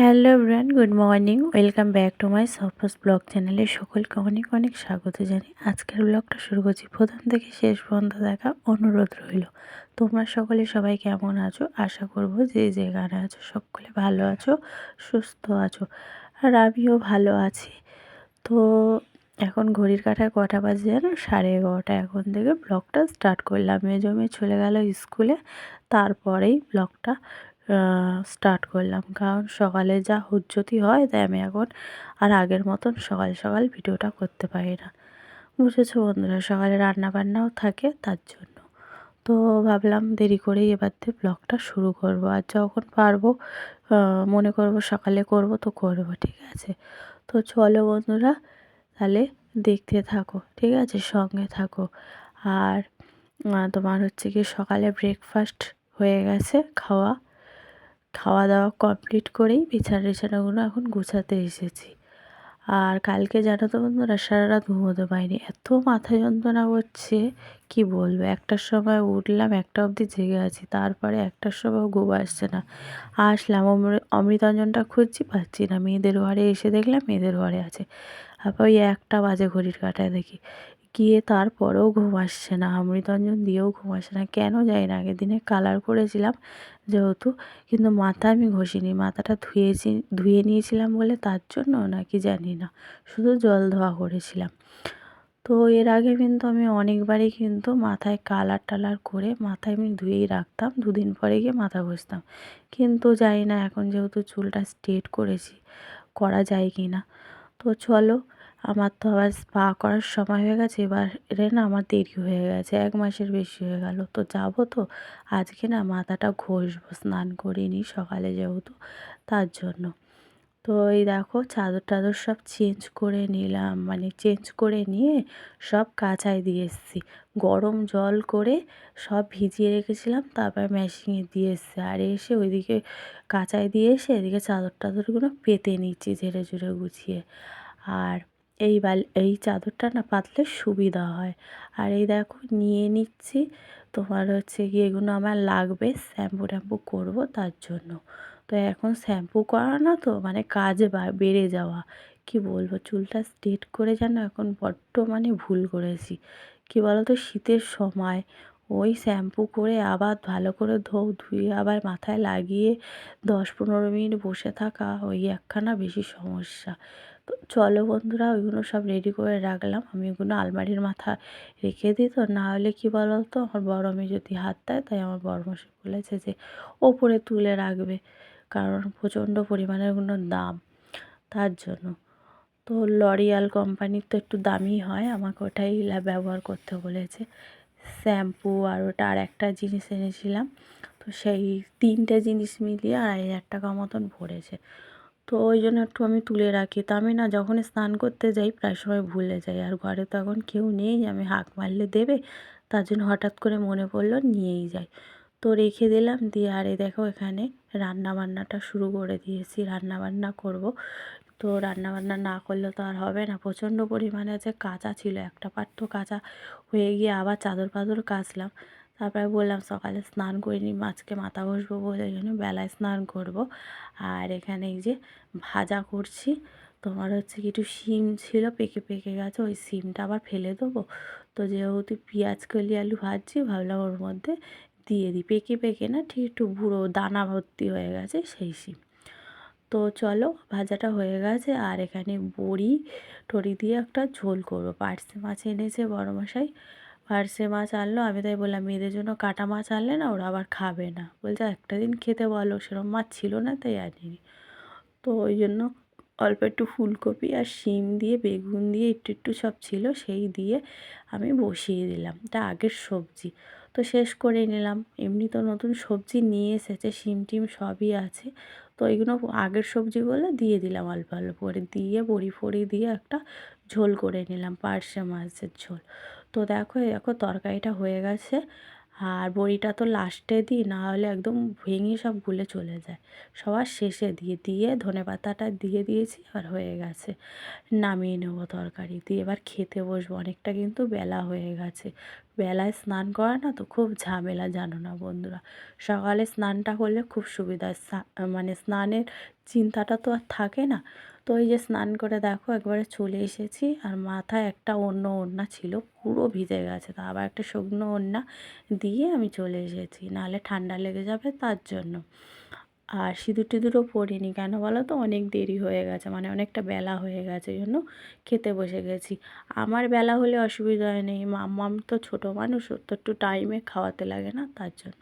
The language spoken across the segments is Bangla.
Hello everyone, good morning. Welcome back to my সফাস ব্লগ চ্যানেলে সকলকে অনেক অনেক স্বাগত জানাই। আজকের ব্লগটা শুরু করছি। প্রথম থেকে শেষ পর্যন্ত দেখা অনুরোধ রইল। তোমরা সবাই কেমন আছো? আশা করব যে যেখানে আছো সকলে ভালো আছো, সুস্থ আছো, আর আমিও ভালো আছি। তো এখন ঘড়ির কাঁটায় কটা বাজে যেন 11:30। এখন থেকে ব্লগটা স্টার্ট করলাম। মেজো চলে গেল স্কুলে, তারপরেই ব্লগটা স্টার্ট করলাম। কারণ সকালে যা হুজ্জতি হয়, তাই আমি এখন আর আগের মতন সকাল সকাল ভিডিওটা করতে পারি না। বুঝেছো বন্ধুরা, সকালে রান্না বান্নাও থাকে, তার জন্য তো ভাবলাম দেরি করেই এবার থেকে ব্লগটা শুরু করব। আর যখন পারবো মনে করব সকালে করব তো করব, ঠিক আছে? তো চলো বন্ধুরা, তাহলে দেখতে থাকো, ঠিক আছে? সঙ্গে থাকো। আর তোমার হচ্ছে কি, সকালে ব্রেকফাস্ট হয়ে গেছে, খাওয়া দাওয়া কমপ্লিট করেই বিছানাগুলো এখন গুছাতে এসেছি। আর কালকে জানো তো বন্ধুরা, সারা রাত ঘুমোতে পারিনি, এত মাথা যন্ত্রণা করছে কি বলবো। 1টার সময় উঠলাম, 1টা অবধি জেগে আছি, তারপরে 1টার সময় ঘুম আসছে না। আসলাম অমৃতাঞ্জনটা খুঁজছি, পাচ্ছি না। মেয়েদের ঘরে এসে দেখলাম মেয়েদের ঘরে আছে। তারপর ওই 1টা বাজে ঘড়ির কাঁটায় দেখি, গিয়ে তারপরেও ঘুম আসছে না। অমৃতাঞ্জন দিয়েও ঘুম আসছে না, কেন জানি না। আগের দিনে কালার করেছিলাম যেহেতু, কিন্তু মাথা আমি ঘষিনি। মাথাটা ধুয়ে নিয়েছিলাম বলে তার জন্য নাকি জানি না, শুধু জল ধোয়া করেছিলাম। তো এর আগে কিন্তু আমি অনেকবারই কিন্তু মাথায় কালার টালার করে মাথায় আমি ধুয়েই রাখতাম, 2 দিন পরে গিয়ে মাথা ঘষতাম। কিন্তু জানি না এখন যেহেতু চুলটা স্ট্রেট করেছি, করা যায় কি না। তো চলো, আমার তো আবার স্পা করার সময় হয়ে গেছে। এবারে না আমার দেরি হয়ে গেছে, 1 মাসের বেশি হয়ে গেল। তো যাবো তো আজকে না, মাথাটা ঘষবো, স্নান করিনি সকালে যেহেতু, তার জন্য। তো এই দেখো, চাদর টাদর সব চেঞ্জ করে নিলাম, মানে চেঞ্জ করে নিয়ে সব কাচায় দিয়ে এসেছি। গরম জল করে সব ভিজিয়ে রেখেছিলাম, তারপর মেশিনে দিয়ে এসেছি। আর এসে ওইদিকে কাচায় দিয়ে এসে এদিকে চাদর টাদরগুলো পেতে নিচ্ছি ঝেড়ে ঝুড়ে গুছিয়ে। আর এই চাদরটা না পাতলে সুবিধা হয়। আর এই দেখো নিয়ে নিচ্ছি, তোমার হচ্ছে কি এগুলো আমার লাগবে, শ্যাম্পু ট্যাম্পু করবো তার জন্য। তো এখন শ্যাম্পু করা না তো মানে কাজ বেড়ে যাওয়া, কি বলবো। চুলটা স্ট্রেট করে যেন এখন বড্ড মানে ভুল করেছি। কি বলো তো, শীতের সময় ওই শ্যাম্পু করে আবার ভালো করে ধুয়ে আবার মাথায় লাগিয়ে 10-15 মিনিট বসে থাকা, ওই একখানা বেশি সমস্যা। তো চলো বন্ধুরা, ওইগুলো সব রেডি করে রাখলাম। আমি ওগুলো আলমারির মাথা রেখে দিই, তো না হলে কী বলো তো, আমার বড় মেয়ে যদি হাত দেয়, তাই আমার বড়মশাই বলেছে যে ওপরে তুলে রাখবে, কারণ প্রচণ্ড পরিমাণের ওগুলো দাম, তার জন্য। তো লরিয়াল কোম্পানির তো একটু দামি হয়, আমাকে ওটাই ব্যবহার করতে বলেছে। শ্যাম্পু আর ওটা আর একটা জিনিস এনেছিলাম, তো সেই 3টে জিনিস মিলিয়ে 2,500 টাকা মতন পড়েছে। তো ওই জন্য একটু আমি তুলে রাখি। তা আমি না যখন স্নান করতে যাই প্রায় সময় ভুলে যাই, আর ঘরে তো এখন কেউ নেই আমি হাঁক মারলে দেবে, তার জন্য হঠাৎ করে মনে পড়লো নিয়েই যাই। তো রেখে দিলাম, দিয়ে আর এই দেখো এখানে রান্নাবান্নাটা শুরু করে দিয়েছি, রান্নাবান্না করব। তো রান্নাবান্না না করলে তো আর হবে না, প্রচণ্ড পরিমাণে যে কাচা ছিল, একটা পাট তো কাচা হয়ে গিয়ে আবার চাদর পাদর কাচলাম। তারপরে বললাম সকালে স্নান করিনি, আজকে মাথা ঘষবো বলে ওই জন্য বেলায় স্নান করব। আর এখানে এই যে ভাজা করছি, তোমার হচ্ছে কি একটু শিম ছিল পেকে পেকে গেছে, ওই শিমটা আবার ফেলে দেবো। তো যেহেতু পেঁয়াজ কলি আলু ভাজছি, ভাবলাম ওর মধ্যে দিয়ে দিই। পেকে পেকে না, ঠিক একটু বুড়ো দানা ভর্তি হয়ে গেছে সেই শিম। তো চলো, ভাজাটা হয়ে গেছে। আর এখানে বড়ি টড়ি দিয়ে একটা ঝোল করবো। পার্শে মাছ এনেছে বড়মশাই, পার্শে মাছ আনলো। আমি তাই বললাম মেয়েদের জন্য কাটা মাছ আনলে না, ওরা আবার খাবে না, বলছে একটা দিন খেতে বলো, সেরকম মাছ ছিল না তাই আনিনি। তো ওই জন্য অল্প একটু ফুলকপি আর শিম দিয়ে বেগুন দিয়ে একটু একটু সব ছিল, সেই দিয়ে আমি বসিয়ে দিলাম। এটা আগের সবজি, তো শেষ করে নিলাম। এমনি তো নতুন সবজি নিয়ে এসেছে, শিম টিম সবই আছে, তো এইগুলো আগের সবজি বলে দিয়ে দিলাম, অল্প অল্প করে দিয়ে বড়ি ফড়ি দিয়ে একটা ঝোল করে নিলাম, পার্শে মাছের ঝোল। তো দেখো তরকারিটা হয়ে গেছে। আর বড়িটা তো লাস্টে দিই, না হলে একদম ভেঙে সব গুলে চলে যায়। সবার শেষে দিয়ে ধনেপাতাটা দিয়ে দিয়েছি, আর হয়ে গেছে। নামিয়ে নেবো তরকারি দিয়ে, এবার খেতে বসবো। অনেকটা কিন্তু বেলা হয়ে গেছে। বেলায় স্নান করা না তো খুব ঝামেলা, জানো না বন্ধুরা। সকালে স্নানটা করলে খুব সুবিধা, মানে স্নানের চিন্তাটা তো আর থাকে না। তো এই যে স্নান করে দেখো একবারে চলে এসেছি, আর মাথায় একটা অন্য ওড়না ছিল, পুরো ভিজে গেছে, তা আবার একটা শুকনো ওড়না দিয়ে আমি চলে এসেছি, নাহলে ঠান্ডা লেগে যাবে তার জন্য। আর সিঁদুর টিঁদুরও পরিনি, কেন বলো তো, অনেক দেরি হয়ে গেছে, মানে অনেকটা বেলা হয়ে গেছে, এই জন্য খেতে বসে গেছি। আমার বেলা হলে অসুবিধা নেই, মাম্মাম তো ছোটো মানুষ, ওর তো একটু টাইমে খাওয়াতে লাগে না, তার জন্য।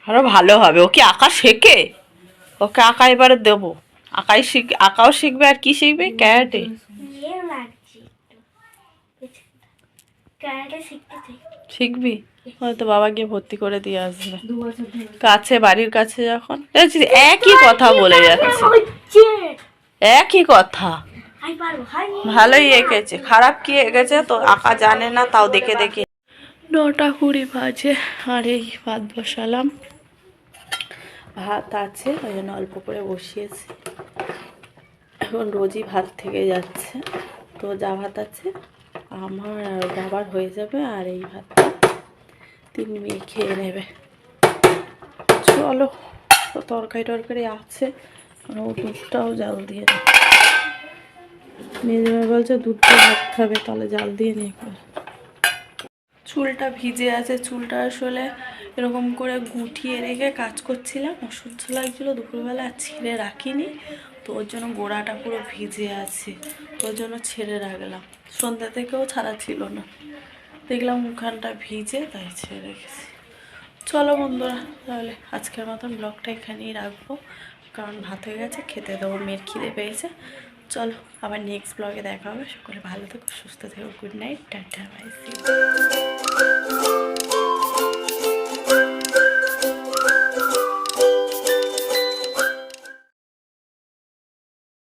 আরো ভালো হবে। ও কি আঁকা শেখে? ওকে আঁকা এবারে দেবো। আঁকাও শিখবে, আর কি শিখবে? ক্যারাটে শিখবি? হয়তো বাবা গিয়ে ভর্তি করে দিয়ে আসবে কাছে, বাড়ির কাছে যখন। একই কথা বলে যাচ্ছে, একই কথা। ভালোই এঁকেছে, খারাপ কি এঁকেছে তো আঁকা জানে না, তাও দেখে দেখে। 9:20 বাজে, আর এই ভাত বসালাম। ভাত আছে, ওই জন্য অল্প করে বসিয়েছি। এখন রোজই ভাত থেকে যাচ্ছে, তো যা ভাত আছে আমার আর বাবার হয়ে যাবে, আর এই ভাত 3 মেয়ে খেয়ে নেবে। চলো, তো তরকারি আছে, দুধটাও জাল দিয়ে নেই। মেজমা বলছে দুধটা ভাত খাবে, তাহলে জাল দিয়ে নিয়ে করে। চুলটা ভিজে আছে, চুলটা আসলে এরকম করে গুটিয়ে রেখে কাজ করছিলাম, অসহ্য লাগছিলো দুপুরবেলা, আর ছেড়ে রাখিনি, তো ওর জন্য গোড়াটা পুরো ভিজে আছে, ওর জন্য ছেড়ে রাখলাম। সন্ধ্যা থেকেও ছাড়া ছিল না, দেখলাম মুখানটা ভিজে, তাই ছেড়ে রেখেছি। চলো বন্ধুরা, তাহলে আজকের মতন ব্লগটা এখানেই রাখবো, কারণ ভাত হয়ে গেছে, খেতে দেবো, মেয়ের খিদে পেয়েছে। চলো, আবার নেক্সট ব্লগে দেখা হবে। সকলে ভালো থেকো, সুস্থ থেকো, গুড নাইট, টাটা, বাই।